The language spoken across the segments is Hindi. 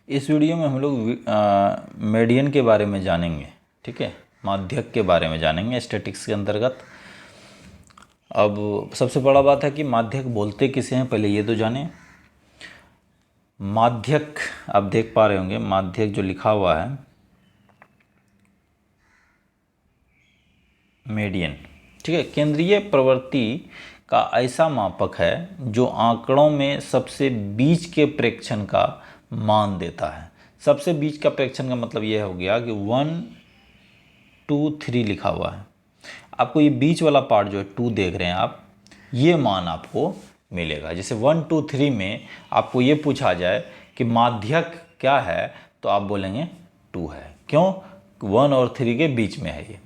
इस वीडियो में हम लोग मीडियन के बारे में जानेंगे, ठीक है, माध्यक के बारे में जानेंगे स्टैटिक्स के अंतर्गत। अब सबसे बड़ा बात है कि माध्यक बोलते किसे हैं, पहले ये तो जानें। माध्यक आप देख पा रहे होंगे, माध्यक जो लिखा हुआ है मीडियन, ठीक है, केंद्रीय प्रवृत्ति का ऐसा मापक है जो आंकड़ों में सबसे बीच के प्रेक्षण का मान देता है। सबसे बीच का प्रेक्षण का मतलब यह हो गया कि 1 2 3 लिखा हुआ है, आपको ये बीच वाला पार्ट जो है 2 देख रहे हैं आप, ये मान आपको मिलेगा। जैसे 1 2 3 में आपको ये पूछा जाए कि माध्यक क्या है, तो आप बोलेंगे 2 है। क्यों? 1 और 3 के बीच में है ये।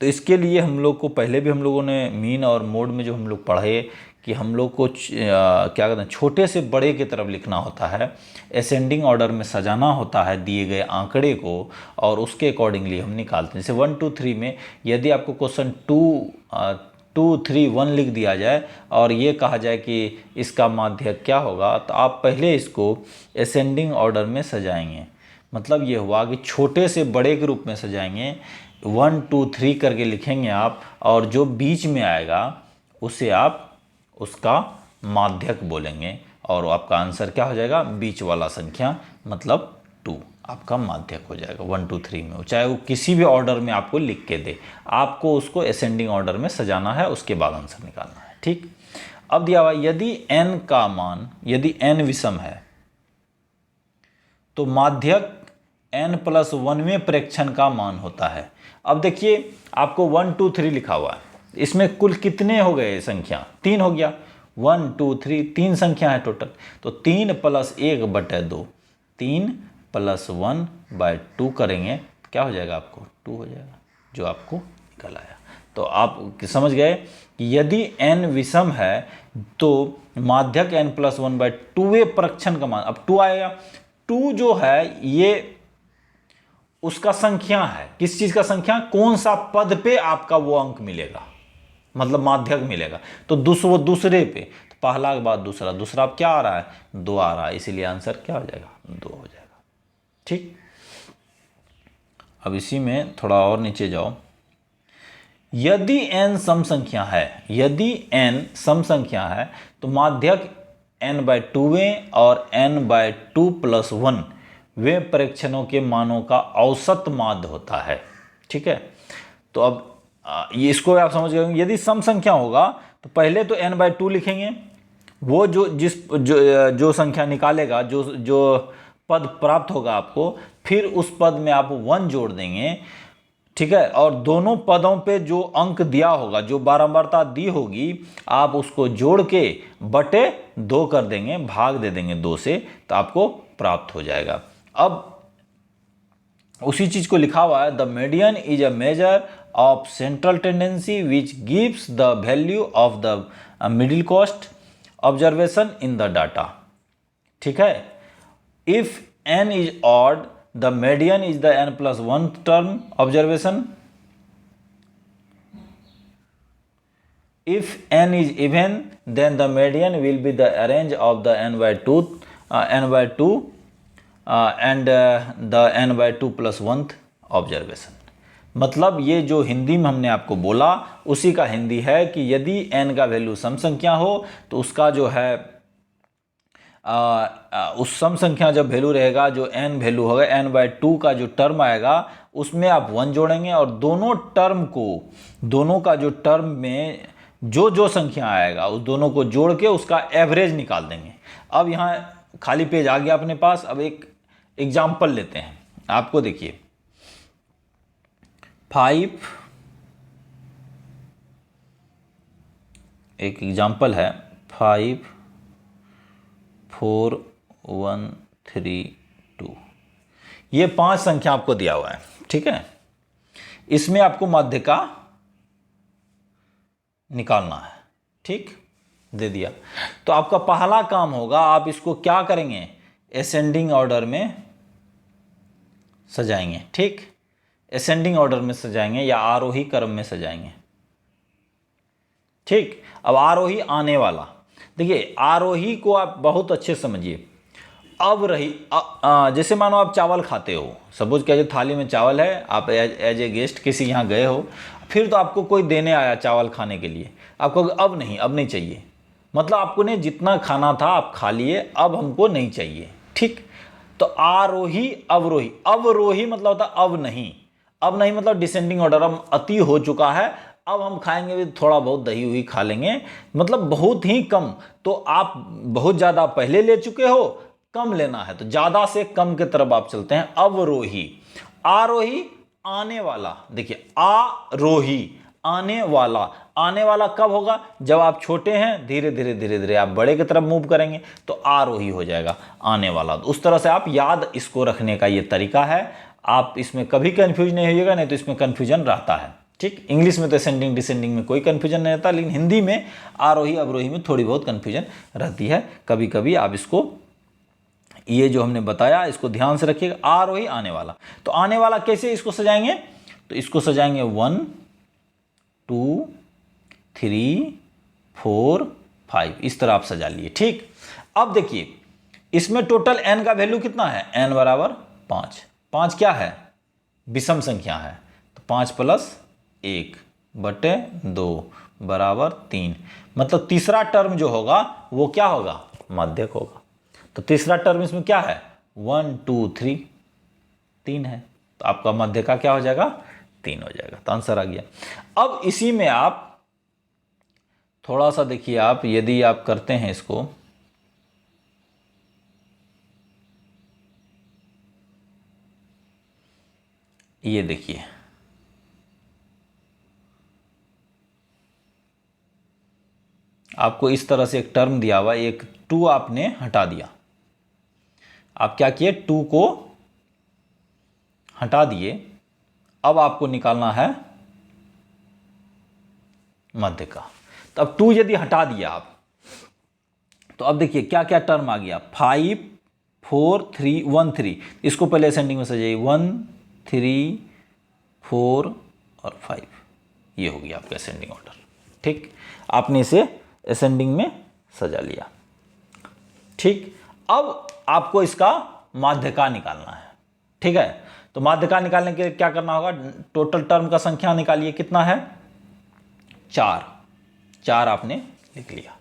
तो इसके लिए हम लोग को पहले भी हम लोगों ने मीन और मोड में जो हम लोग पढ़े कि हम लोग को क्या कहते हैं, छोटे से बड़े की तरफ लिखना होता है, असेंडिंग ऑर्डर में सजाना होता है दिए गए आंकड़े को, और उसके अकॉर्डिंगली हम निकालते हैं। जैसे 1 2 3 में यदि आपको क्वेश्चन 2 3 1 लिख दिया जाए और ये कहा जाए कि इसका माध्यक क्या होगा, तो आप पहले इसको असेंडिंग ऑर्डर में सजाएंगे। मतलब ये हुआ कि छोटे से बड़े के रूप में सजाएंगे, 1 2 3 करके लिखेंगे आप, और जो बीच में आएगा उसे आप उसका माध्यक बोलेंगे, और आपका आंसर क्या हो जाएगा, बीच वाला संख्या मतलब 2 आपका माध्यक हो जाएगा 1 2 3 में। चाहे वो किसी भी ऑर्डर में आपको लिख के दे, आपको उसको असेंडिंग ऑर्डर में सजाना है, उसके बाद आंसर निकालना है। ठीक, अब दिया हुआ यदि n का मान, यदि n विषम है तो माध्यक n+1वें प्रेक्षण का मान होता है। अब देखिए आपको 1 2 3 लिखा हुआ है, इसमें कुल कितने हो गए संख्या, 3 हो गया। 1 2 3 3 संख्या है टोटल, तो 3 + 1/2, 3 + 1/2 करेंगे क्या हो जाएगा, आपको 2 हो जाएगा, जो आपको निकल आया। तो आप समझ गए कि यदि n विषम है तो माध्यक n+1/2वें प्रेक्षण का मान, अब 2 आएगा। 2 जो है ये उसका संख्या है, किस चीज का संख्या, कौन सा पद पे आपका वो अंक मिलेगा, मतलब माध्यक मिलेगा। तो दूसरे पे, तो पहला के बाद दूसरा, दूसरा अब क्या आ रहा है, 2 आ रहा है, इसीलिए आंसर क्या हो जाएगा, 2 हो जाएगा। ठीक, अब इसी में थोड़ा और नीचे जाओ। यदि n सम संख्या है, यदि n सम संख्या है तो माध्यक n/2वें और n/2 + 1 वे प्रेक्षणों के मानों का औसत माध्य होता है। ठीक है, तो अब ये इसको आप समझ गए। यदि सम संख्या होगा तो पहले तो n/2 लिखेंगे, वो जो संख्या निकालेगा, जो पद प्राप्त होगा आपको, फिर उस पद में आप 1 जोड़ देंगे। ठीक है, और दोनों पदों पे जो अंक दिया होगा, जो बारंबारता दी होगी, आप उसको जोड़ के बटे 2 कर देंगे, भाग दे देंगे 2 से, तो आपको प्राप्त हो जाएगा। अब उसी चीज को लिखा हुआ है, the median is a measure of central tendency which gives the value of the middle cost observation in the data. ठीक है, if n is odd the median is the n+1 term observation. If n is even, then the median will be the range of the n/2 and the n/2 + 1th observation. मतलब ये जो हिंदी में हमने आपको बोला उसी का हिंदी है कि यदि n का वैल्यू सम संख्या हो तो उसका जो है उस सम संख्या जब वैल्यू रहेगा, जो n वैल्यू होगा, n/2 का जो टर्म आएगा उसमें आप 1 जोड़ेंगे, और दोनों का जो टर्म में जो संख्या आएगा उस दोनों को जोड़ के उसका एवरेज निकाल देंगे। अब यहाँ खाली पेज आ गया अपने पास। अब एक एग्जाम्पल लेते हैं, आपको देखिए 5, एक एग्जाम्पल है 5 4 1 3 2, ये 5 संख्या आपको दिया हुआ है। ठीक है, इसमें आपको माध्य का निकालना है। ठीक, दे दिया, तो आपका पहला काम होगा, आप इसको क्या करेंगे, असेंडिंग ऑर्डर में सजाएंगे। ठीक, असेंडिंग ऑर्डर में सजाएंगे या आरोही क्रम में सजाएंगे। ठीक, अब आरोही आने वाला, देखिए आरोही को आप बहुत अच्छे समझिए। अब रही जैसे मानो आप चावल खाते हो, सपोज क्या, जो थाली में चावल है, आप एज ए गेस्ट किसी यहाँ गए हो, फिर तो आपको कोई देने आया चावल खाने के लिए, आपको अब नहीं चाहिए, मतलब आपको ने जितना खाना था आप खा लिए, अब हमको नहीं चाहिए, ठीक। तो आरोही अवरोही, अवरोही मतलब होता अब नहीं मतलब डिसेंडिंग ऑर्डर, अब अति हो चुका है, अब हम खाएंगे भी थोड़ा बहुत दही हुई खा लेंगे, मतलब बहुत ही कम। तो आप बहुत ज़्यादा पहले ले चुके हो, कम लेना है, तो ज़्यादा से कम की तरफ आप चलते हैं। अवरोही। आरोही आने वाला, देखिए आरोही आने वाला कब होगा, जब आप छोटे हैं, धीरे धीरे आप बड़े की तरफ मूव करेंगे, तो आरोही हो जाएगा आने वाला। तो उस तरह से आप याद इसको रखने का ये तरीका है, आप इसमें कभी कंफ्यूज नहीं होइएगा, नहीं तो इसमें कंफ्यूजन रहता है, ठीक। इंग्लिश में तो असेंडिंग डिसेंडिंग में कोई कंफ्यूजन नहीं रहता, लेकिन हिंदी में आरोही अवरोही में थोड़ी बहुत कंफ्यूजन रहती है कभी कभी। आप इसको, ये जो हमने बताया, इसको ध्यान से रखिएगा। आरोही आने वाला, तो आने वाला कैसे इसको सजाएंगे, तो इसको सजाएंगे 1 2 3 4 5, इस तरह आप सजा लिए, ठीक। अब देखिए इसमें टोटल n का वैल्यू कितना है, n बराबर 5। 5 क्या है, विषम संख्या है, तो 5 + 1 बटे 2 बराबर 3, मतलब तीसरा टर्म जो होगा वो क्या होगा, माध्यक होगा। तो तीसरा टर्म इसमें क्या है, 1 2 3, 3 है, तो आपका मध्य का क्या हो जाएगा, 3 हो जाएगा। तो आंसर आ गया। अब इसी में आप थोड़ा सा देखिए, आप यदि आप करते हैं इसको, ये देखिए आपको इस तरह से एक टर्म दिया हुआ, एक 2 आपने हटा दिया, आप क्या किए, 2 को हटा दिए। अब आपको निकालना है मध्य का। तो अब 2 यदि हटा दिया आप, तो अब देखिए क्या क्या टर्म आ गया, 5 4 3 1 3, इसको पहले असेंडिंग में सजाइए, 1 3 4 और 5, ये हो गया आपका असेंडिंग ऑर्डर, ठीक। आपने इसे असेंडिंग में सजा लिया, ठीक। अब आपको इसका माध्यका निकालना है, ठीक है। तो माध्यका निकालने के लिए क्या करना होगा, टोटल टर्म का संख्या निकालिए, कितना है, 4 आपने लिख लिया,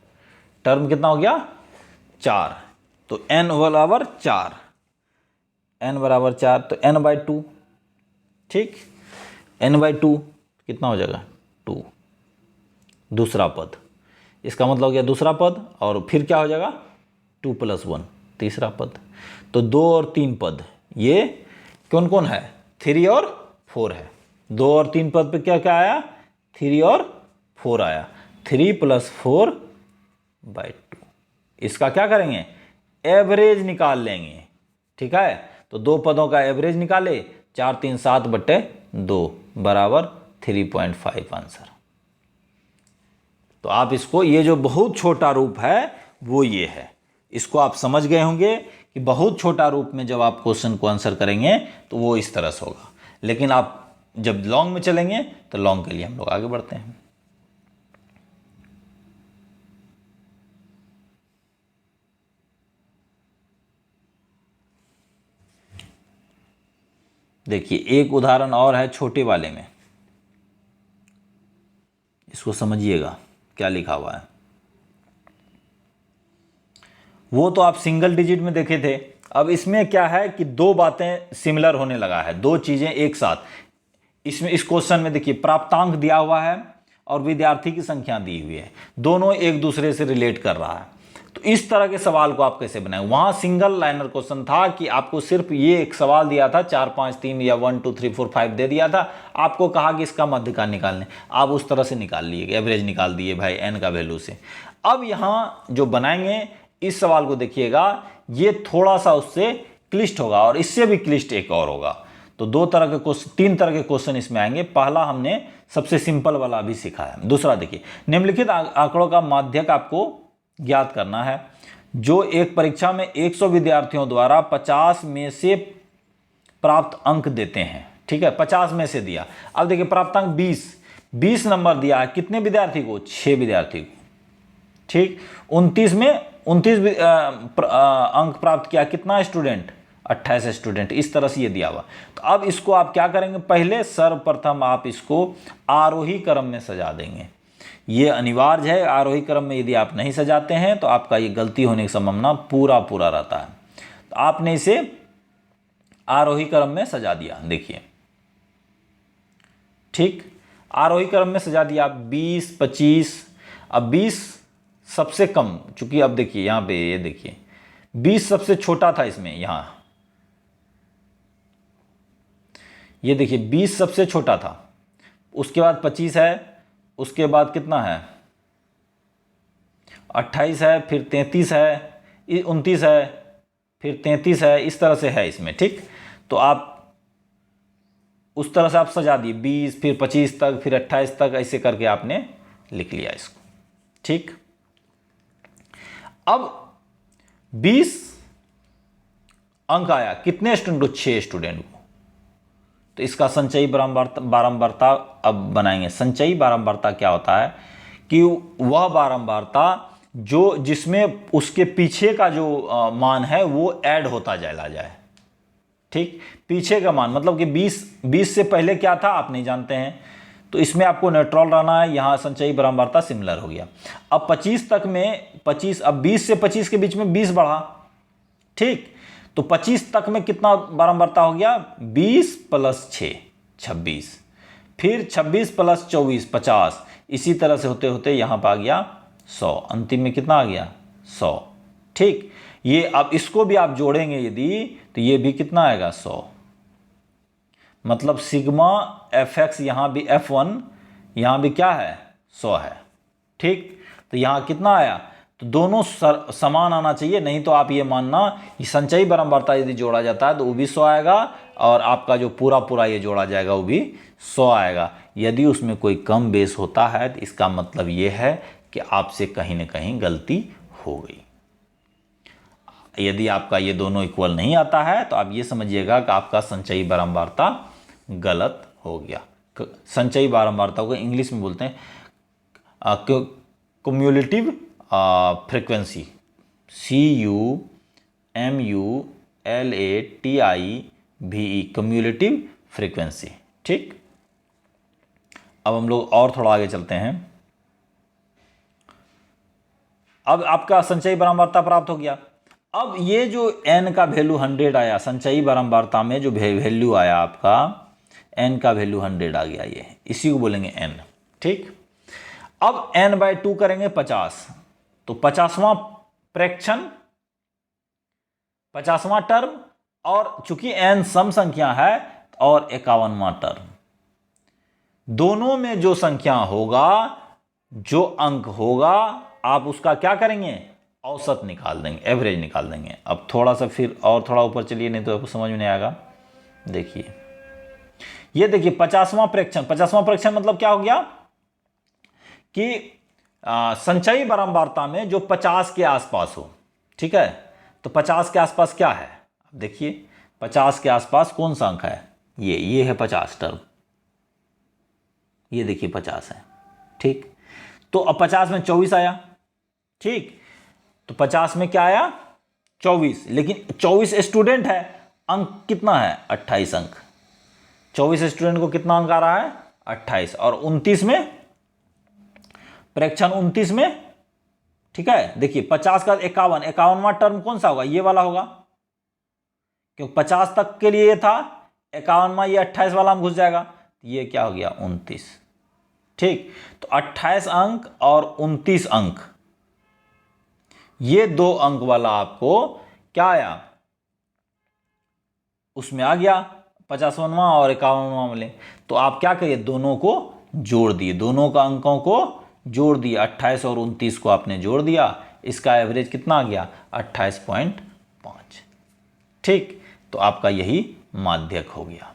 टर्म कितना हो गया, 4। तो n बराबर 4, n बराबर 4, तो n/2, ठीक। n/2 कितना हो जाएगा, 2, दूसरा पद, इसका मतलब हो गया दूसरा पद, और फिर क्या हो जाएगा, 2 + 1, तीसरा पद। तो 2 और 3 पद, ये कौन कौन है, 3 और 4 है। 2 और 3 पद पे क्या क्या आया, 3 और 4 आया, 3 + 4/2। इसका क्या करेंगे, एवरेज निकाल लेंगे, ठीक है। तो 2 पदों का एवरेज निकाले, 4 3 7/2 बराबर 3.5 आंसर। तो आप इसको, ये जो बहुत छोटा रूप है वो ये है, इसको आप समझ गए होंगे कि बहुत छोटा रूप में जब आप क्वेश्चन को आंसर करेंगे तो वो इस तरह से होगा। लेकिन आप जब लॉन्ग में चलेंगे तो लॉन्ग के लिए हम लोग आगे बढ़ते हैं। देखिए एक उदाहरण और है छोटे वाले में, इसको समझिएगा क्या लिखा हुआ है। वो तो आप सिंगल डिजिट में देखे थे, अब इसमें क्या है कि 2 बातें सिमिलर होने लगा है, 2 चीजें एक साथ। इसमें इस क्वेश्चन में देखिए प्राप्तांक दिया हुआ है और विद्यार्थी की संख्या दी हुई है, दोनों एक दूसरे से रिलेट कर रहा है। तो इस तरह के सवाल को आप कैसे बनाएं, वहां सिंगल लाइनर क्वेश्चन था कि आपको सिर्फ ये एक सवाल दिया था, 4 5 3 या 1 2 3 4 5 दे दिया था, आपको कहा कि इसका मध्य का निकालने, आप उस तरह से निकाल लिए, एवरेज निकाल दिए भाई n का वैल्यू से। अब यहाँ जो बनाएंगे इस सवाल को देखिएगा, ये थोड़ा सा उससे क्लिष्ट होगा और इससे भी क्लिष्ट एक और होगा। तो 2 तरह के क्वेश्चन, 3 तरह के क्वेश्चन इसमें आएंगे। पहला हमने सबसे सिंपल वाला भी सीखा है। दूसरा देखिए, निम्नलिखित आंकड़ों का माध्यक आपको ज्ञात करना है, जो एक परीक्षा में 100 विद्यार्थियों द्वारा 50 में से प्राप्त अंक देते हैं, ठीक है। 50 में से दिया, अब देखिए प्राप्तांक 20 नंबर दिया है, कितने विद्यार्थी को, 6 विद्यार्थी को, ठीक। 29 में 29 अंक प्राप्त किया, कितना स्टूडेंट, 28 स्टूडेंट, इस तरह से ये दिया हुआ। तो अब इसको आप क्या करेंगे, पहले सर्वप्रथम आप इसको आरोही क्रम में सजा देंगे। ये अनिवार्य है, आरोही क्रम में यदि आप नहीं सजाते हैं तो आपका ये गलती होने की संभावना पूरा पूरा रहता है। तो आपने इसे आरोही क्रम में सजा दिया, देखिए ठीक, आरोही क्रम में सजा दिया 20, 25। अब 20 सबसे कम, चूंकि अब देखिए यहां पे, ये देखिए 20 सबसे छोटा था इसमें, यहां ये देखिए 20 सबसे छोटा था, उसके बाद 25 है, उसके बाद कितना है 28 है, फिर 33 है, 29 है, फिर 33 है, इस तरह से है इसमें, ठीक। तो आप उस तरह से आप सजा दिए 20, फिर 25 तक, फिर 28 तक, ऐसे करके आपने लिख लिया इसको, ठीक। अब 20 अंक आया, कितने स्टूडेंट को, 6 स्टूडेंट को। तो इसका संचयी बारंबारता अब बनाएंगे। संचयी बारंबारता क्या होता है कि वह बारंबारता जो जिसमें उसके पीछे का जो मान है वो ऐड होता चला जाए, ठीक। पीछे का मान मतलब कि 20 से पहले क्या था आप नहीं जानते हैं, तो इसमें आपको न्यूट्रल रहना है। यहां संचयी बारंबारता सिमिलर हो गया। अब 25 तक में 25, अब 20 से 25 के बीच में 20 बढ़ा, ठीक। तो 25 तक में कितना बारंबारता हो गया, 20 + 6 26, फिर 26 + 24 50, इसी तरह से होते होते यहां पर आ गया 100, अंतिम में कितना आ गया 100, ठीक। ये अब इसको भी आप जोड़ेंगे यदि, तो ये भी कितना आएगा 100, मतलब सिग्मा fx, यहां भी f1, यहां भी क्या है 100 है, ठीक। तो यहां कितना आया, तो दोनों समान आना चाहिए, नहीं तो आप ये मानना कि संचयी बारंबारता यदि जोड़ा जाता है तो वो भी 100 आएगा, और आपका जो पूरा पूरा ये जोड़ा जाएगा वो भी 100 आएगा। यदि उसमें कोई कम बेस होता है तो इसका मतलब ये है कि आपसे कहीं ना कहीं गलती हो गई। यदि आपका ये दोनों इक्वल नहीं आता है तो आप ये समझिएगा कि आपका संचयी बारंबारता गलत हो गया। संचयी बारंबारता को इंग्लिश में बोलते हैं cumulative frequency, CUMULATIVE, cumulative frequency, ठीक। अब हम लोग और थोड़ा आगे चलते हैं। अब आपका संचयी बारंबारता प्राप्त हो गया। अब ये जो n का वैल्यू 100 आया, संचयी बारंबारता में जो वैल्यू आया आपका n का वैल्यू 100 आ गया, ये इसी को बोलेंगे n, ठीक। अब n/2 करेंगे 50, तो 50वां फ्रैक्शन, 50वां टर्म, और चूंकि n सम संख्या है और 51वां टर्म, दोनों में जो संख्या होगा, जो अंक होगा, आप उसका क्या करेंगे, औसत निकाल देंगे, एवरेज निकाल देंगे। अब थोड़ा सा फिर और थोड़ा ऊपर चलिए, नहीं तो आपको समझ में नहीं आएगा। देखिए ये देखिए 50वां फ्रैक्शन, 50वां फ्रैक्शन मतलब क्या हो गया कि संचयी बारंबारता में जो 50 के आसपास हो, ठीक है। तो 50 के आसपास क्या है, देखिए 50 के आसपास कौन सा अंक है, ये है 50 टर्म, ये देखिए 50 है, ठीक। तो अब 50 में 24 आया, ठीक। तो 50 में क्या आया 24, लेकिन 24 स्टूडेंट है, अंक कितना है 28 अंक, 24 स्टूडेंट को कितना अंक आ रहा है 28, और 29 में फ्रैक्शन 29 में, ठीक है। देखिए 50 का 51, 51वां टर्म कौन सा होगा, ये वाला होगा, क्योंकि 50 तक के लिए ये था, 51वां ये 28 वाला में घुस जाएगा, तो ये क्या हो गया 29, ठीक। तो 28 अंक और 29 अंक, ये 2 अंक वाला आपको क्या आया, उसमें आ गया 55वां और 51वां वाले। तो आप क्या करिए, दोनों को जोड़ दिए, दोनों का अंकों को जोड़ दिया, 28 और 29 को आपने जोड़ दिया, इसका एवरेज कितना आ गया 28.5, ठीक। तो आपका यही माध्यक हो गया।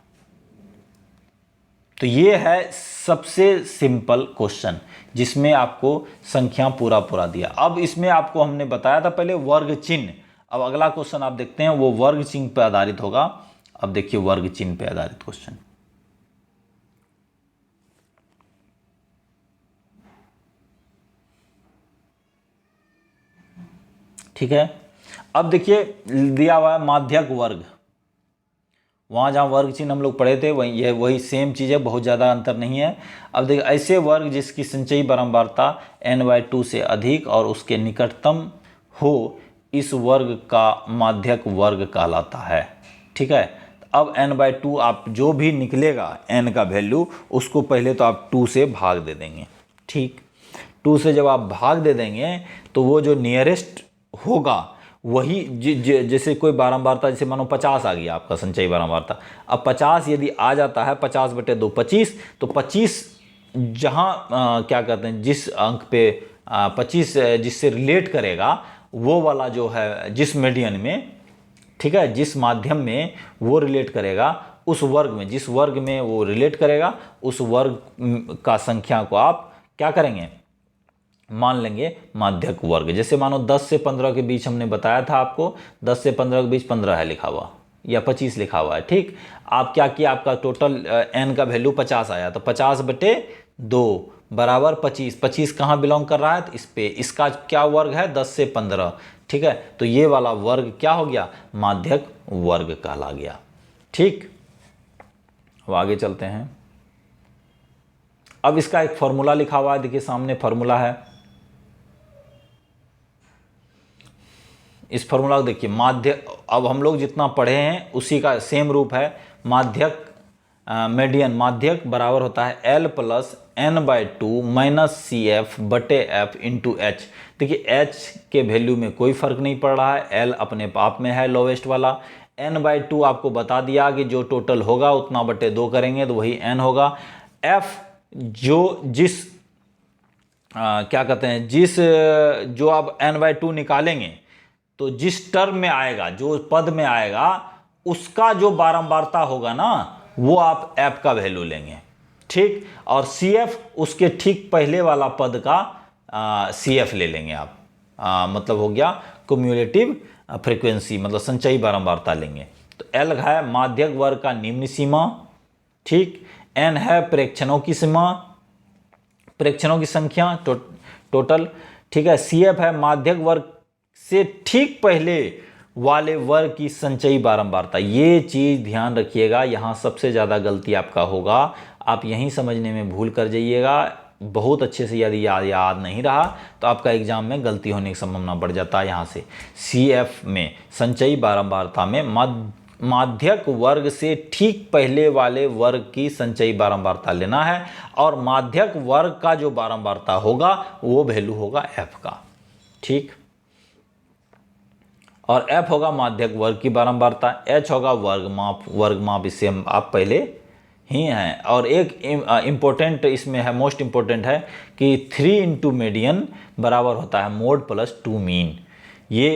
तो ये है सबसे सिंपल क्वेश्चन जिसमें आपको संख्या पूरा पूरा दिया। अब इसमें आपको हमने बताया था पहले वर्ग चिन्ह, अब अगला क्वेश्चन आप देखते हैं वो वर्ग चिन्ह पर आधारित होगा। अब देखिए वर्ग चिन्ह पर आधारित क्वेश्चन, ठीक है। अब देखिए दिया हुआ है माध्यक वर्ग, वहाँ जहाँ वर्ग चिन्ह हम लोग पढ़े थे वही सेम चीज़ है, बहुत ज़्यादा अंतर नहीं है। अब देखिए ऐसे वर्ग जिसकी संचयी बारंबारता n/2 से अधिक और उसके निकटतम हो, इस वर्ग का माध्यक वर्ग कहलाता है। ठीक है। अब n/2 आप जो भी निकलेगा n का वैल्यू, उसको पहले तो आप 2 से भाग दे देंगे। ठीक, 2 से जब आप भाग दे देंगे तो वो जो नियरेस्ट होगा वही जैसे कोई बारंबारता, जैसे मानो 50 आ गया आपका संचयी बारंबारता। अब 50 यदि आ जाता है, 50/2 25, तो 25 जहाँ क्या कहते हैं जिस अंक पे 25 जिससे रिलेट करेगा वो वाला जो है जिस मीडियन में, ठीक है, जिस माध्यम में वो रिलेट करेगा उस वर्ग में, जिस वर्ग में वो रिलेट करेगा उस वर्ग का संख्या को आप क्या करेंगे, मान लेंगे माध्यक वर्ग। जैसे मानो 10 से 15 के बीच हमने बताया था आपको, 10 से 15 के बीच 15 है लिखा हुआ या 25 लिखा हुआ है। ठीक, आप क्या किया, आपका टोटल n का वैल्यू 50 आया, तो 50/2 बराबर 25। 25 कहाँ बिलोंग कर रहा है, तो इस पे, इसका क्या वर्ग है 10 से 15। ठीक है, तो ये वाला वर्ग क्या हो गया, माध्यक वर्ग कहला गया। ठीक, अब आगे चलते हैं। अब इसका एक फॉर्मूला लिखा हुआ है, देखिए सामने फॉर्मूला है। इस फॉर्मूला को देखिए, माध्यक, अब हम लोग जितना पढ़े हैं उसी का सेम रूप है। माध्यक मीडियन माध्यक बराबर होता है L + n/2 - CF/F × H। देखिए H के वैल्यू में कोई फर्क नहीं पड़ रहा है, L अपने आप में है लोवेस्ट वाला। n/2 आपको बता दिया कि जो टोटल होगा उतना बटे 2 करेंगे तो वही n होगा। F जो जिस क्या कहते हैं, जिस जो आप n/2 निकालेंगे तो जिस टर्म में आएगा, जो पद में आएगा, उसका जो बारंबारता होगा ना, वो आप f का वैल्यू लेंगे। ठीक, और CF उसके ठीक पहले वाला पद का CF ले लेंगे आप। मतलब हो गया क्युमुलेटिव फ्रीक्वेंसी, मतलब संचयी बारंबारता लेंगे। तो L है माध्यक वर्ग का निम्न सीमा। ठीक, N है प्रेक्षणों की सीमा, प्रेक्षणों की संख्या टोटल। ठीक है, CF है माध्यक वर्ग से ठीक पहले वाले वर्ग की संचयी बारंबारता। ये चीज ध्यान रखिएगा, यहां सबसे ज्यादा गलती आपका होगा, आप यहीं समझने में भूल कर जाइएगा। बहुत अच्छे से यदि याद नहीं रहा तो आपका एग्जाम में गलती होने की संभावना बढ़ जाता है। यहां से CF में संचयी बारंबारता में माध्यक वर्ग से ठीक पहले वाले वर्ग की संचयी बारंबारता लेना है, और माध्यक वर्ग का जो बारंबारता होगा वो वैल्यू होगा f का। ठीक, और f होगा माध्यक वर्ग की बारंबारता, h होगा वर्ग माप इससे हम आप पहले ही हैं। और एक इम्पोर्टेंट इसमें है, मोस्ट इम्पोर्टेंट है कि 3 × मीडियन बराबर होता है मोड + 2 मीन। ये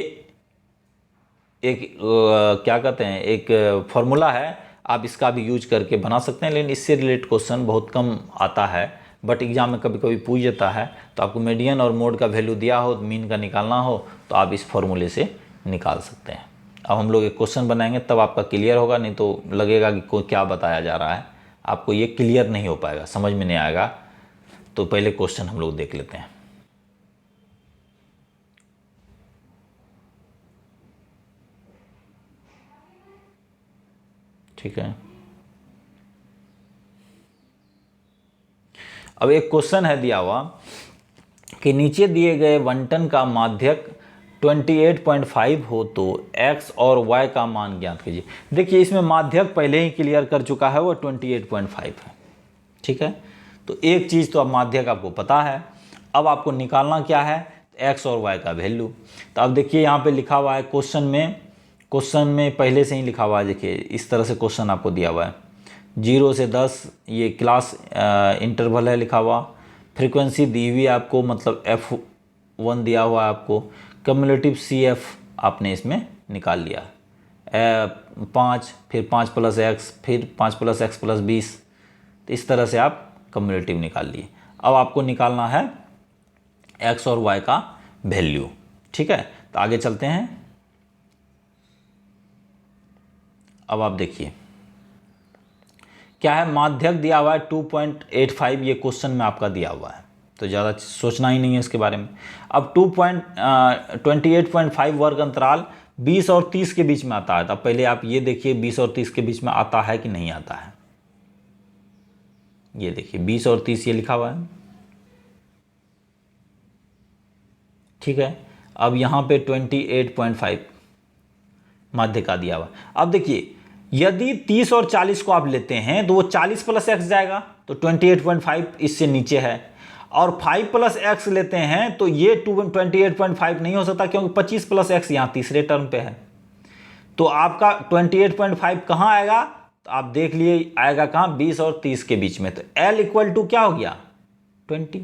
एक क्या कहते हैं, एक फॉर्मूला है, आप इसका भी यूज करके बना सकते हैं, लेकिन इससे रिलेटेड क्वेश्चन बहुत कम आता है, बट एग्जाम में कभी कभी पूछ जाता है। तो आपको मीडियन और मोड का वैल्यू दिया हो, मीन का निकालना हो, तो आप इस फॉर्मूले से निकाल सकते हैं। अब हम लोग एक क्वेश्चन बनाएंगे तब आपका क्लियर होगा, नहीं तो लगेगा कि कोई क्या बताया जा रहा है, आपको ये क्लियर नहीं हो पाएगा, समझ में नहीं आएगा। तो पहले क्वेश्चन हम लोग देख लेते हैं। ठीक है, अब एक क्वेश्चन है दिया हुआ कि नीचे दिए गए बंटन का माध्यक 28.5 हो तो x और y का मान ज्ञात कीजिए। देखिए इसमें माध्यक पहले ही क्लियर कर चुका है, वो 28.5 है। ठीक है, तो एक चीज़ तो अब माध्यक आपको पता है, अब आपको निकालना क्या है, x और y का वैल्यू। तो अब देखिए यहाँ पे लिखा हुआ है क्वेश्चन में पहले से ही लिखा हुआ है। देखिए इस तरह से क्वेश्चन आपको दिया हुआ है, 0 से 10 ये क्लास इंटरवल है लिखा हुआ, फ्रीक्वेंसी दी हुई आपको, मतलब f1 दिया हुआ है आपको, क्युमुलेटिव CF आपने इसमें निकाल लिया, 5, फिर 5 + x, फिर 5 + x + 20। तो इस तरह से आप क्युमुलेटिव निकाल लिए। अब आपको निकालना है x और y का वैल्यू। ठीक है, तो आगे चलते हैं। अब आप देखिए क्या है, माध्यक दिया हुआ है 2.85, ये क्वेश्चन में आपका दिया हुआ है। तो ज़्यादा सोचना ही नहीं है इसके बारे में। अब 28.5 वर्ग अंतराल 20 और 30 के बीच में आता है। तो पहले आप ये देखिए 20 और 30 के बीच में आता है कि नहीं आता है। ये देखिए 20 और 30 ये लिखा हुआ है, ठीक है। अब यहाँ पे 28.5 माध्यिका दिया हुआ। अब देखिए यदि 30 और 40 को आप लेते हैं तो वो 40 प्लस एक्स जाएगा, तो 28.5 इससे नीचे है। और 5 प्लस एक्स लेते हैं तो ये 28.5 नहीं हो सकता, क्योंकि 25 प्लस एक्स यहाँ तीसरे टर्म पे है। तो आपका 28.5 कहाँ आएगा, तो आप देख लिए आएगा कहाँ, 20 और 30 के बीच में। तो L इक्वल टू क्या हो गया, 20।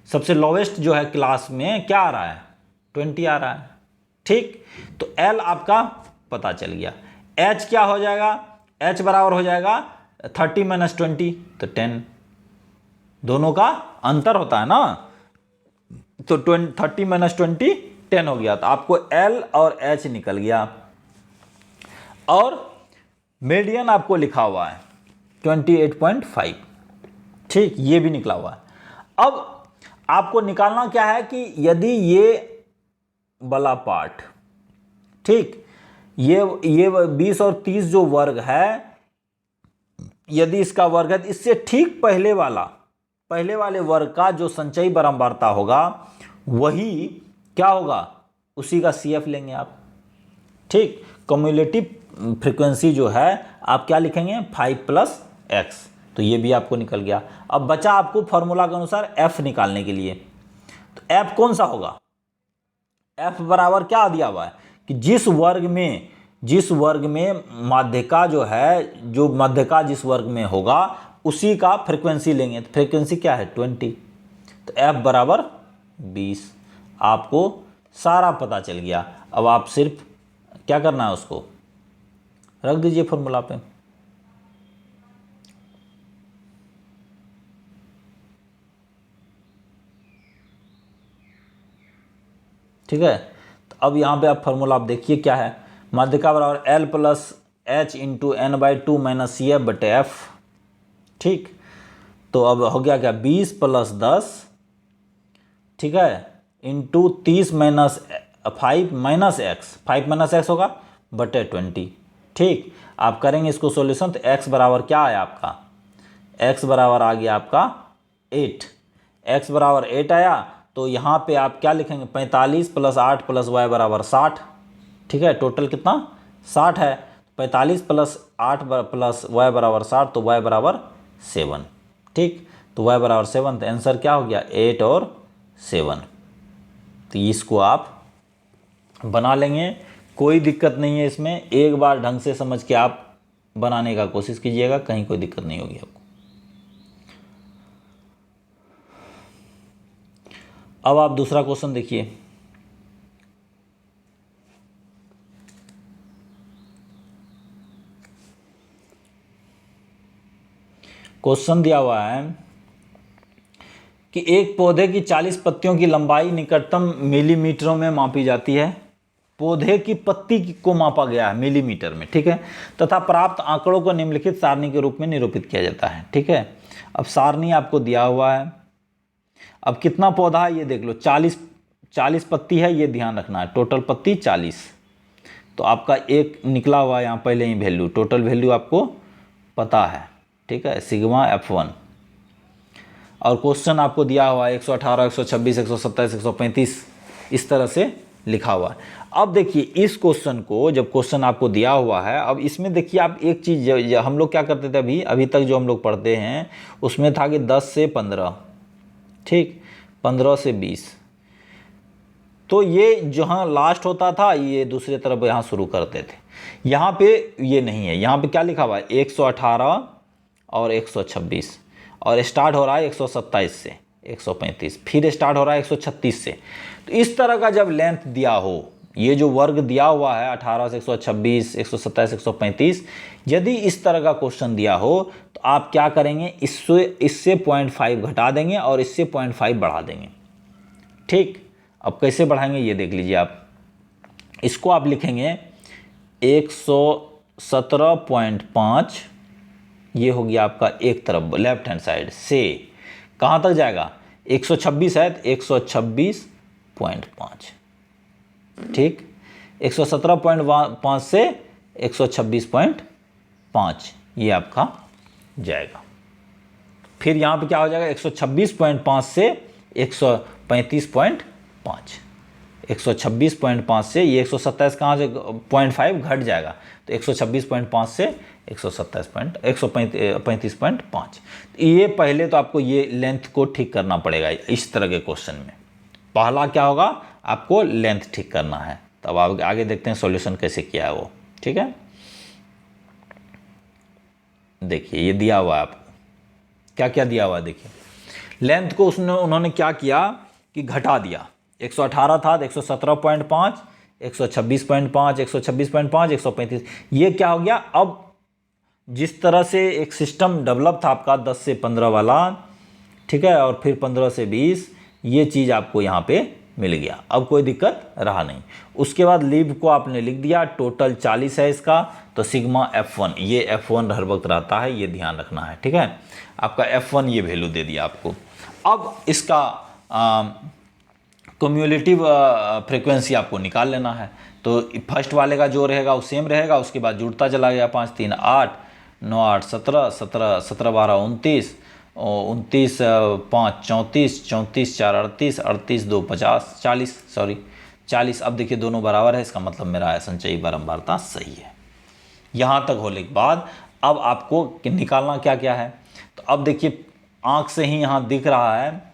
सबसे लोवेस्ट जो है क्लास में क्या आ रहा है, 20 आ रहा है, ठीक। तो L आपका पता चल गया। H क्या हो जाएगा, H बराबर हो जाएगा 30 माइनस 20, तो 10। दोनों का अंतर होता है ना, तो 30 माइनस 20 10 हो गया। तो आपको L और H निकल गया। और मीडियन आपको लिखा हुआ है 28.5, ठीक, ये भी निकला हुआ है। अब आपको निकालना क्या है कि यदि ये वाला पार्ट, ठीक, ये 20 और 30 जो वर्ग है, यदि इसका वर्ग है, इससे ठीक पहले वाले वर्ग का जो संचयी बारंबारता होगा वही क्या होगा, उसी का CF लेंगे आप, ठीक। कम्युलेटिव फ्रीक्वेंसी जो है आप क्या लिखेंगे, 5 प्लस एक्स, तो ये भी आपको निकल गया। अब बचा आपको फॉर्मूला के अनुसार F निकालने के लिए। तो F कौन सा होगा, F बराबर क्या दिया हुआ है कि जिस वर्ग में माध्यिका जो है, जो माध्यिका जिस वर्ग में होगा उसी का फ्रीक्वेंसी लेंगे। तो फ्रीक्वेंसी क्या है, 20। तो F बराबर 20। आपको सारा पता चल गया। अब आप सिर्फ क्या करना है, उसको रख दीजिए फॉर्मूला पे। ठीक है, तो अब यहाँ पे आप फॉर्मूला आप देखिए क्या है, माध्यिका बराबर L plus H into N/2 minus CF बटे F, ठीक। तो अब हो गया क्या, 20 प्लस 10, ठीक है, into 30 minus 5 minus x, 5 minus x होगा बटे 20, ठीक। आप करेंगे इसको सॉल्यूशन, तो x बराबर क्या आया आपका, x बराबर आ गया आपका 8। x बराबर 8 आया, तो यहाँ पे आप क्या लिखेंगे, 45 प्लस 8 प्लस y बराबर 60, ठीक है। टोटल कितना, 60 है। 45 प्लस 8 प्लस y बराबर 60, तो y बराबर 7, ठीक। तो y बराबर 7, तो आंसर क्या हो गया, 8 और 7। तो इसको आप बना लेंगे, कोई दिक्कत नहीं है इसमें। एक बार ढंग से समझ के आप बनाने का कोशिश कीजिएगा, कहीं कोई दिक्कत नहीं होगी आपको। अब आप दूसरा क्वेश्चन देखिए। क्वेश्चन दिया हुआ है कि एक पौधे की 40 पत्तियों की लंबाई निकटतम मिलीमीटरों में मापी जाती है। पौधे की पत्ती को मापा गया है मिलीमीटर में, ठीक है, तथा प्राप्त आंकड़ों को निम्नलिखित सारणी के रूप में निरूपित किया जाता है, ठीक है। अब सारणी आपको दिया हुआ है। अब कितना पौधा है ये देख लो, 40 पत्ती है, ये ध्यान रखना है, टोटल पत्ती 40। तो आपका एक निकला हुआ है यहाँ पहले ही वैल्यू, टोटल वैल्यू आपको पता है, ठीक है, सिग्मा F1। और क्वेश्चन आपको दिया हुआ है 118, 126, 127, 135, इस तरह से लिखा हुआ है। अब देखिए इस क्वेश्चन को, जब क्वेश्चन आपको दिया हुआ है, अब इसमें देखिए आप एक चीज़, हम लोग क्या करते थे अभी तक जो हम लोग पढ़ते हैं उसमें था कि 10 से 15, ठीक, 15 से 20, तो ये जहाँ लास्ट होता था ये दूसरे तरफ यहाँ शुरू करते थे। यहाँ पे ये नहीं है, यहाँ पे क्या लिखा हुआ है, 118 और 126, और स्टार्ट हो रहा है 127 से 135, फिर स्टार्ट हो रहा है 136 से। तो इस तरह का जब लेंथ दिया हो, ये जो वर्ग दिया हुआ है 18 से 126, 127, 135, यदि इस तरह का क्वेश्चन दिया हो तो आप क्या करेंगे, इससे 0.5 घटा देंगे और इससे 0.5 बढ़ा देंगे, ठीक। अब कैसे बढ़ाएंगे ये देख लीजिए आप। इसको आप लिखेंगे 117.5, ये हो गया आपका एक तरफ लेफ्ट हैंड साइड से, कहाँ तक जाएगा, 126 है तो 126.5, ठीक। 117.5 से 126.5 ये आपका जाएगा। फिर यहाँ पे क्या हो जाएगा, 126.5 से 135.5, 126.5 से ये 127 कहाँ से 0.5 घट जाएगा, तो 126.5 से 135.5। ये पहले तो आपको ये लेंथ को ठीक करना पड़ेगा इस तरह के क्वेश्चन में। पहला क्या होगा, आपको लेंथ ठीक करना है। तब आप आगे देखते हैं सॉल्यूशन कैसे किया है वो, ठीक है। देखिए ये दिया हुआ है आपको, क्या क्या दिया हुआ है देखिए। लेंथ को उन्होंने क्या किया कि घटा दिया, 118 था तो 117.5, 126.5, 126.5, 135, ये क्या हो गया। अब जिस तरह से एक सिस्टम डेवलप था आपका 10 से 15 वाला, ठीक है, और फिर 15 से 20, ये चीज़ आपको यहाँ पे मिल गया। अब कोई दिक्कत रहा नहीं। उसके बाद लीव को आपने लिख दिया, टोटल 40 है इसका, तो सिग्मा F1, ये F1 हर वक्त रहता है, ये ध्यान रखना है, ठीक है। आपका F1 ये वैल्यू दे दिया आपको। अब इसका क्यूमुलेटिव फ्रीक्वेंसी आपको निकाल लेना है। तो फर्स्ट वाले का जो रहेगा वो सेम रहेगा, उसके बाद जुड़ता चला गया, 5 3 8 9 8 17 17 17 12 29 29 5 34 34 4 38 38 2 50 40 40। अब देखिए दोनों बराबर है, इसका मतलब मेरा संचयी बारंबारता सही है। यहाँ तक होने के बाद अब आपको निकालना क्या क्या है। तो अब देखिए आंख से ही यहाँ दिख रहा है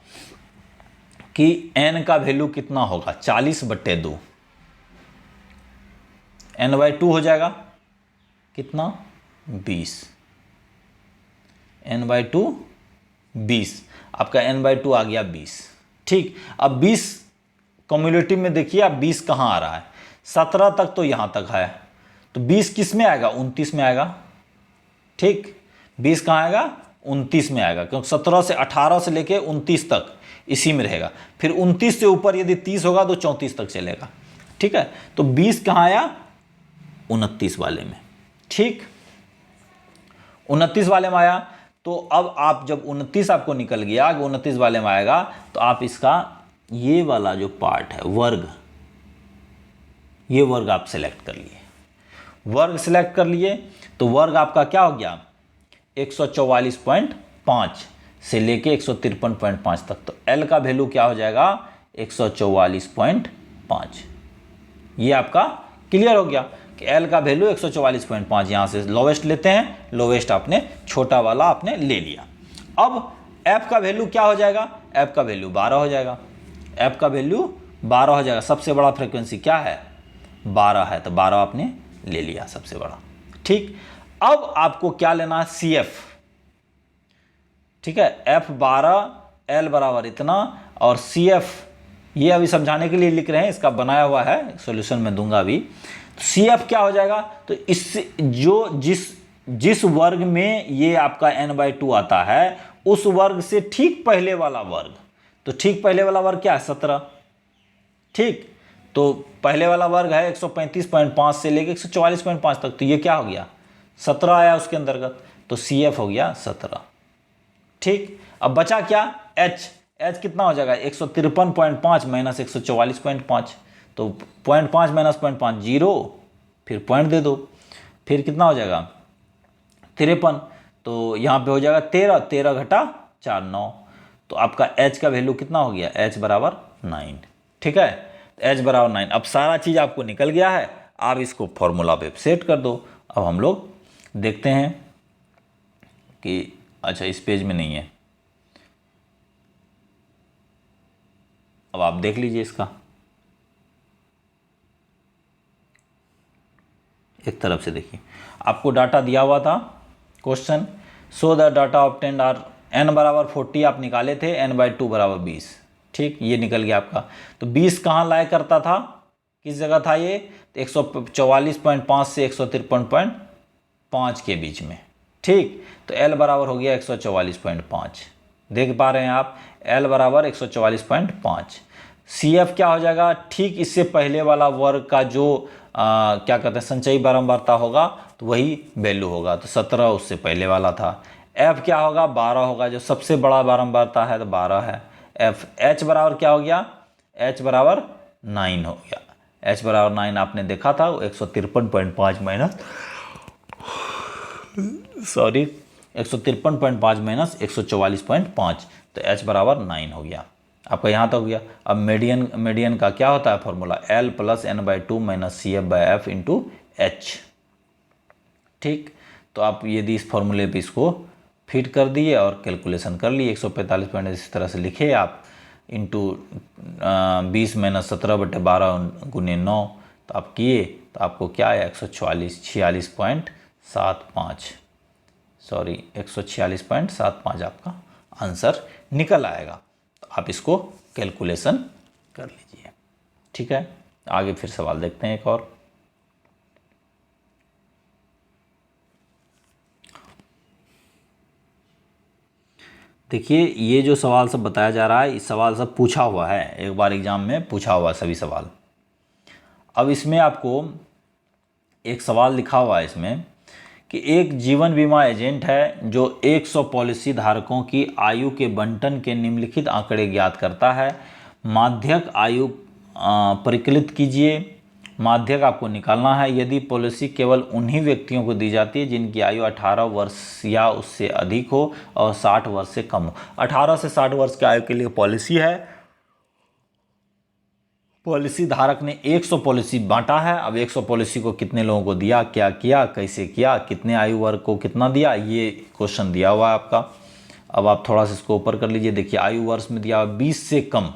कि n का वैल्यू कितना होगा, 40/2, n/2 हो जाएगा कितना, 20, n/2 20, आपका n/2 आ गया 20, ठीक। अब 20 क्यूमुलेटिव में देखिए आप 20 कहाँ आ रहा है, 17 तक तो यहाँ तक है, तो 20 किस में आएगा, 29 में आएगा, ठीक। 20 कहाँ आएगा, 29 में आएगा, क्योंकि 17 से 18 से लेके 29 तक इसी में रहेगा। फिर 29 से ऊपर यदि 30 होगा तो 34 तक चलेगा, ठीक है। तो 20 कहाँ आया, 29 वाले में, ठीक, 29 वाले में आया। तो अब आप जब 29 आपको निकल गया, 29 वाले में आएगा, तो आप इसका ये वाला जो पार्ट है वर्ग, ये वर्ग आप सेलेक्ट कर लिए, वर्ग सेलेक्ट कर लिए, तो वर्ग आपका क्या हो गया, 144.5 से लेके 153.5 तक। तो L का वैल्यू क्या हो जाएगा, 144.5। ये आपका क्लियर हो गया कि L का वैल्यू 144.5, यहाँ से लोवेस्ट लेते हैं, लोवेस्ट आपने छोटा वाला आपने ले लिया। अब F का वैल्यू क्या हो जाएगा, F का वैल्यू 12 हो जाएगा, F का वैल्यू 12 हो जाएगा। सबसे बड़ा फ्रीक्वेंसी क्या है, 12 है, तो 12 आपने ले लिया सबसे बड़ा, ठीक। अब आपको क्या लेना है, CF, ठीक है, F12, L बराबर इतना, और CF ये अभी समझाने के लिए लिख रहे हैं, इसका बनाया हुआ है, सॉल्यूशन में दूंगा अभी। तो CF क्या हो जाएगा, तो इससे जो जिस वर्ग में ये आपका n/2 आता है, उस वर्ग से ठीक पहले वाला वर्ग, तो ठीक पहले वाला वर्ग क्या है, 17, ठीक। तो पहले वाला वर्ग है 135.5 से लेके 144.5 तक, तो ये क्या हो गया, 17 आया उसके अंतर्गत, तो CF हो गया 17, ठीक। अब बचा क्या, H कितना हो जाएगा, 153.5 माइनस 144.5, तो 0.5 माइनस 0.5 0, फिर पॉइंट दे दो, फिर कितना हो जाएगा 53, तो यहाँ पे हो जाएगा 13, 13 घटा 4 9, तो आपका H का वैल्यू कितना हो गया, H बराबर 9, ठीक है, H बराबर 9। अब सारा चीज़ आपको निकल गया है, आप इसको फॉर्मूला पे सेट कर दो। अब हम लोग देखते हैं कि अच्छा इस पेज में नहीं है, अब आप देख लीजिए इसका, एक तरफ से देखिए, आपको डाटा दिया हुआ था question, so the data obtained are, n बराबर 40 आप निकाले थे, n/2 बराबर 20, ठीक, ये निकल गया आपका। तो 20 कहाँ लाया करता था, किस जगह था ये, तो 144.5 से 153.5 के बीच में, ठीक। तो L बराबर हो गया 144.5, देख पा रहे हैं आप, L बराबर 144.5। CF क्या हो जाएगा, ठीक इससे पहले वाला वर्ग का जो क्या कहते हैं संचयी बारंबारता होगा, तो वही वैल्यू होगा, तो 17 उससे पहले वाला था। F क्या होगा, 12 होगा, जो सबसे बड़ा बारंबारता है तो 12 है, एफ एच बराबर क्या हो गया, एच बराबर 9 हो गया। एच बराबर 9 आपने देखा था, 153.5 माइनस 153.5 माइनस 144.5, तो एच बराबर 9 हो गया। आपका यहाँ तक हो गया। अब मीडियन का क्या होता है formula, L plus N by two minus C F by F into H. ठीक, तो आप यदि इस फॉर्मूले पे इसको फिट कर दिए और कैलकुलेशन कर लिए, 145 पॉइंट इस तरह से लिखे आप, इंटू 20 माइनस 17/12 गुने 9, तो आप किए तो आपको क्या आया 146.75 आपका आंसर निकल आएगा। तो आप इसको कैलकुलेशन कर लीजिए। ठीक है, आगे फिर सवाल देखते हैं एक और। देखिए ये जो सवाल सब बताया जा रहा है, इस सवाल सब पूछा हुआ है, एक बार एग्जाम में पूछा हुआ है सभी सवाल। अब इसमें आपको एक सवाल लिखा हुआ है इसमें कि एक जीवन बीमा एजेंट है जो 100 पॉलिसी धारकों की आयु के बंटन के निम्नलिखित आंकड़े ज्ञात करता है। माध्यक आयु परिकलित कीजिए। माध्यक आपको निकालना है। यदि पॉलिसी केवल उन्हीं व्यक्तियों को दी जाती है जिनकी आयु 18 वर्ष या उससे अधिक हो और 60 वर्ष से कम हो। 18 से 60 वर्ष की आयु के लिए पॉलिसी है। पॉलिसी धारक ने 100 पॉलिसी बांटा है। अब 100 पॉलिसी को कितने लोगों को दिया, क्या किया, कैसे किया, कितने आयु वर्ग को कितना दिया, ये क्वेश्चन दिया हुआ है आपका। अब आप थोड़ा सा इसको ऊपर कर लीजिए। देखिए आयु वर्ष में दिया हुआ 20 से कम,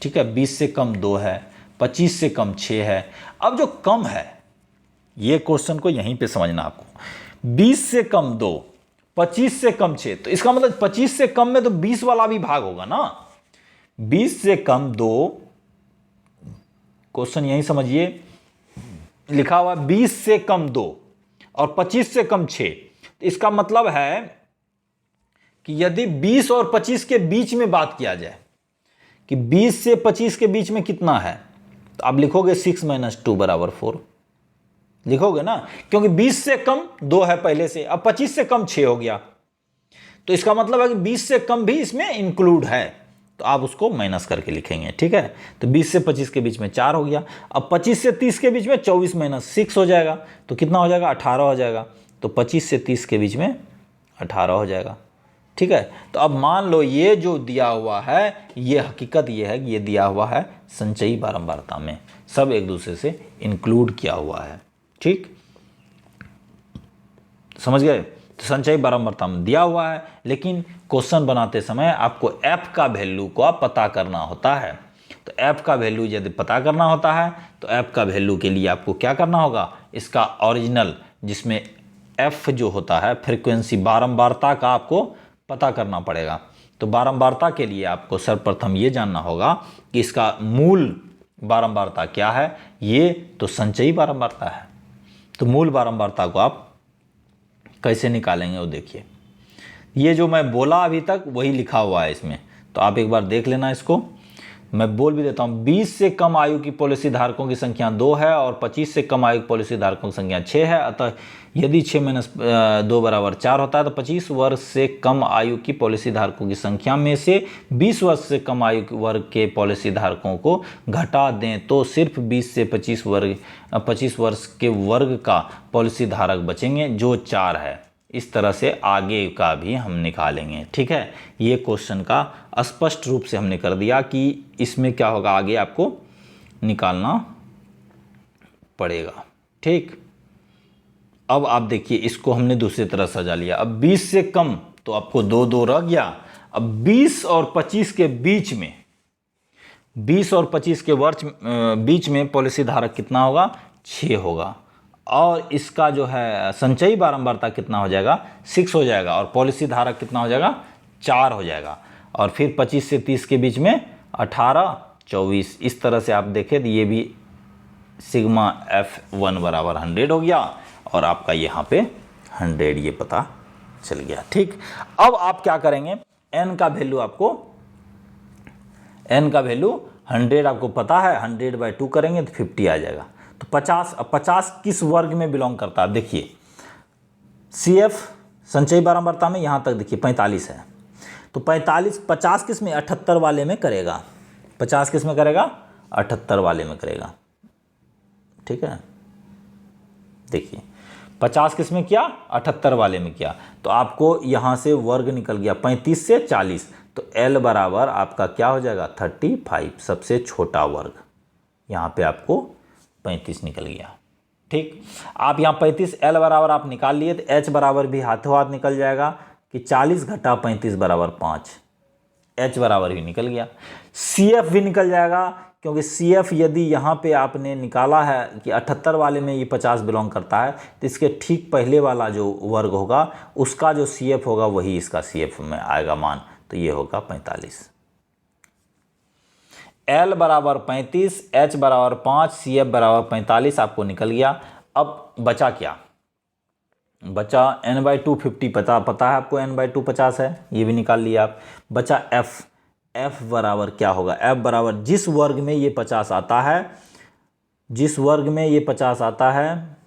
ठीक है, 20 से कम 2 है, 25 से कम 6 है। अब जो कम है, ये क्वेश्चन को यहीं पे समझना आपको। 20 से कम 2, 25 से कम 6, तो इसका मतलब 25 से कम में तो 20 वाला भी भाग होगा ना। 20 से कम 2, क्वेश्चन यहीं समझिए, लिखा हुआ 20 से कम 2 और 25 से कम 6, तो इसका मतलब है कि यदि 20 और 25 के बीच में बात किया जाए कि 20 से 25 के बीच में कितना है, तो आप लिखोगे 6 - 2 = 4 लिखोगे ना, क्योंकि 20 से कम 2 है पहले से, अब 25 से कम 6 हो गया, तो इसका मतलब है कि 20 से कम भी इसमें इंक्लूड है, तो आप उसको माइनस करके लिखेंगे। ठीक है, तो 20 से 25 के बीच में 4 हो गया। अब 25 से 30 के बीच में 24 - 6 हो जाएगा, तो कितना हो जाएगा, 18 हो जाएगा। तो 25 से 30 के बीच में 18 हो जाएगा। ठीक है, तो अब मान लो ये जो दिया हुआ है, ये हकीकत ये है कि ये दिया हुआ है संचयी बारंबारता में, सब एक दूसरे से इंक्लूड किया हुआ है। ठीक, समझ गए। तो संचयी बारंबारता में दिया हुआ है, लेकिन क्वेश्चन बनाते समय आपको एफ का वैल्यू को पता करना होता है। तो एफ का वैल्यू यदि पता करना होता है, तो एफ का वैल्यू के लिए आपको क्या करना होगा, इसका ओरिजिनल, जिसमें एफ जो होता है फ्रीक्वेंसी बारंबारता का, आपको पता करना पड़ेगा। तो बारंबारता के लिए आपको सर्वप्रथम ये जानना होगा कि इसका मूल बारंबारता क्या है। ये तो संचयी बारंबारता है, तो मूल बारंबारता को आप कैसे निकालेंगे वो देखिए। ये जो मैं बोला अभी तक वही लिखा हुआ है इसमें, तो आप एक बार देख लेना इसको। मैं बोल भी देता हूँ, 20 से कम आयु की पॉलिसी धारकों की संख्या 2 है और 25 से कम आयु की पॉलिसी धारकों की संख्या 6 है। अतः यदि 6 - 2 = 4 होता है, तो 25 वर्ष से कम आयु की पॉलिसी धारकों की संख्या में से 20 वर्ष से कम आयु वर्ग के पॉलिसी धारकों को घटा दें तो सिर्फ 20 से 25 वर्ष के वर्ग का पॉलिसी धारक बचेंगे, जो 4 है। इस तरह से आगे का भी हम निकालेंगे। ठीक है, ये क्वेश्चन का स्पष्ट रूप से हमने कर दिया कि इसमें क्या होगा, आगे आपको निकालना पड़ेगा। ठीक, अब आप देखिए, इसको हमने दूसरी तरह सजा लिया। अब 20 से कम तो आपको 2 रह गया। अब 20 और 25 के बीच में, 20 और 25 के बीच में पॉलिसी धारक कितना होगा, 6 होगा। और इसका जो है संचयी बारंबारता कितना हो जाएगा, 6 हो जाएगा। और पॉलिसी धारक कितना हो जाएगा, 4 हो जाएगा। और फिर 25 से 30 के बीच में 18, 24। इस तरह से आप देखें तो ये भी सिग्मा F1 = 100 हो गया, और आपका यहाँ पे 100 ये पता चल गया। ठीक, अब आप क्या करेंगे, n का वैल्यू आपको, n का वैल्यू 100 आपको पता है, 100/2 करेंगे तो 50 आ जाएगा। तो 50, अब 50 किस वर्ग में बिलोंग करता है, देखिए CF संचयी बारंबारता में यहाँ तक देखिए 45 है। तो 50 किस में, 78 वाले में करेगा। 50 किस में करेगा, 78 वाले में करेगा। ठीक है, देखिए 50 किस में किया, 78 वाले में किया। तो आपको यहाँ से वर्ग निकल गया 35 से 40, तो L बराबर आपका क्या हो जाएगा, 35, सबसे छोटा वर्ग। यहाँ पे आपको 35 निकल गया। ठीक, आप यहाँ 35 L बराबर आप निकाल लिए, तो H बराबर भी हाथों हाथ निकल जाएगा कि 40 घटा 35 बराबर 5, H बराबर भी निकल गया। CF भी निकल जाएगा, क्योंकि CF यदि यहाँ पे आपने निकाला है कि 78 वाले में ये 50 बिलोंग करता है, तो इसके ठीक पहले वाला जो वर्ग होगा उसका जो CF होगा वही इसका CF में आएगा मान, तो ये होगा 45। L बराबर 35, H बराबर 5, CF बराबर 45 आपको निकल गया। अब बचा क्या, बचा n/2 50, पता है आपको n/2 50 है, ये भी निकाल लिया आप। बचा f बराबर क्या होगा, f बराबर जिस वर्ग में ये 50 आता है, जिस वर्ग में ये 50 आता है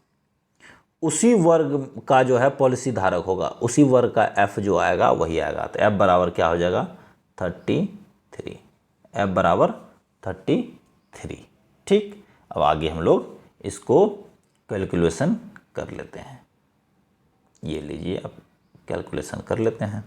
उसी वर्ग का जो है पॉलिसी धारक होगा, उसी वर्ग का f जो आएगा वही आएगा। तो f बराबर क्या हो जाएगा, 33, f बराबर 33। ठीक, अब आगे हम लोग इसको कैलकुलेशन कर लेते हैं। ये लीजिए, अब कैलकुलेशन कर लेते हैं।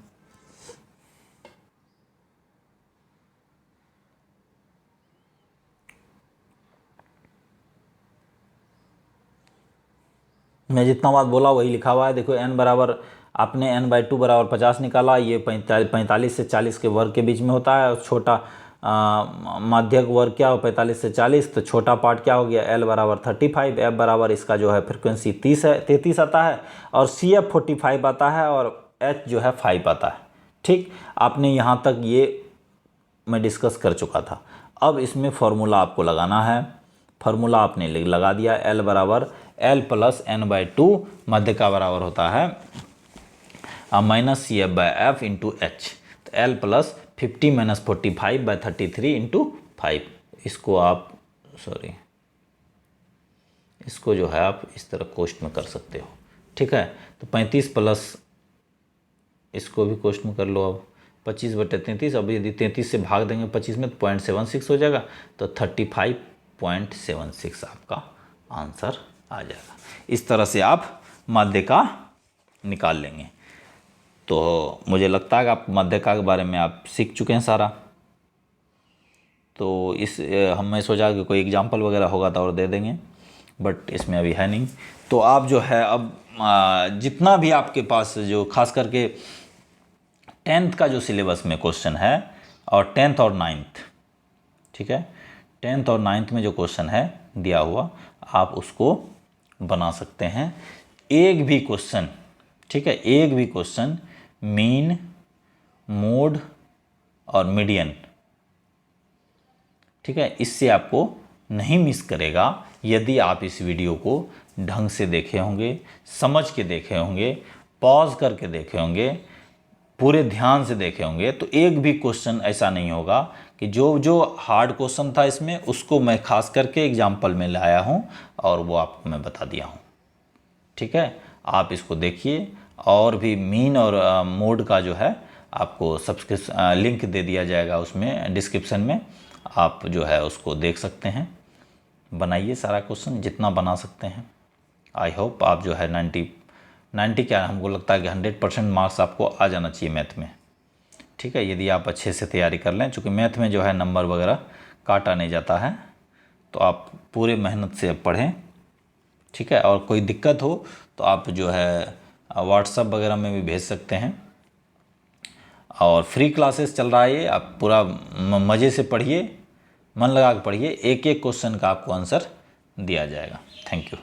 मैं जितना बात बोला वही लिखा हुआ है। देखो n बराबर, आपने n/2 बराबर 50 निकाला, ये 45 से 40 के वर्ग के बीच में होता है। और छोटा माध्यक वर्ग क्या हो, 45 से 40, तो छोटा पार्ट क्या हो गया, L बराबर 35, F बराबर इसका जो है फ्रिक्वेंसी 33 आता है, और CF 45 आता है, और H जो है 5 आता है। ठीक, आपने यहाँ तक ये मैं डिस्कस कर चुका था। अब इसमें फॉर्मूला आपको लगाना है। फार्मूला आपने लगा दिया, L बराबर L प्लस n/2 मध्य का बराबर होता है -CF/F इंटू H। तो L प्लस 50 - 45/33 इंटू 5। इसको आप इसको जो है आप इस तरह कोष्ट में कर सकते हो। ठीक है, तो 35 प्लस इसको भी कोष्ट में कर लो। अब 25/33, अब यदि 33 से भाग देंगे 25 में तो 0.76 हो जाएगा, तो 35.76 आपका आंसर आ जाएगा। इस तरह से आप माध्य का निकाल लेंगे। तो मुझे लगता है कि आप माध्य का के बारे में आप सीख चुके हैं सारा। तो मैं सोचा कि कोई एग्जाम्पल वगैरह होगा तो और दे देंगे, बट इसमें अभी है नहीं। तो आप जो है अब जितना भी आपके पास जो खास करके 10th का जो सिलेबस में क्वेश्चन है, और 10th और 9th, ठीक है, 10th और 9th में जो क्वेश्चन है दिया हुआ, आप उसको बना सकते हैं। एक भी क्वेश्चन, ठीक है, एक भी क्वेश्चन मीन, मोड और मीडियन, ठीक है, इससे आपको नहीं मिस करेगा यदि आप इस वीडियो को ढंग से देखे होंगे, समझ के देखे होंगे, पॉज करके देखे होंगे, पूरे ध्यान से देखे होंगे। तो एक भी क्वेश्चन ऐसा नहीं होगा कि जो हार्ड क्वेश्चन था इसमें उसको मैं खास करके एग्जाम्पल में लाया हूँ और वो आपको मैं बता दिया हूँ। ठीक है, आप इसको देखिए। और भी मीन और मोड का जो है आपको लिंक दे दिया जाएगा उसमें डिस्क्रिप्शन में, आप जो है उसको देख सकते हैं। बनाइए सारा क्वेश्चन जितना बना सकते हैं। आई होप आप जो है 90 क्या, हमको लगता है कि 100% मार्क्स आपको आ जाना चाहिए मैथ में। ठीक है, यदि आप अच्छे से तैयारी कर लें, चूँकि मैथ में जो है नंबर वगैरह काटा नहीं जाता है, तो आप पूरे मेहनत से पढ़ें। ठीक है, और कोई दिक्कत हो तो आप जो है व्हाट्सएप वगैरह में भी भेज सकते हैं। और फ्री क्लासेस चल रहा है ये, आप पूरा मज़े से पढ़िए, मन लगा के पढ़िए, एक एक क्वेश्चन का आपको आंसर दिया जाएगा। Thank you.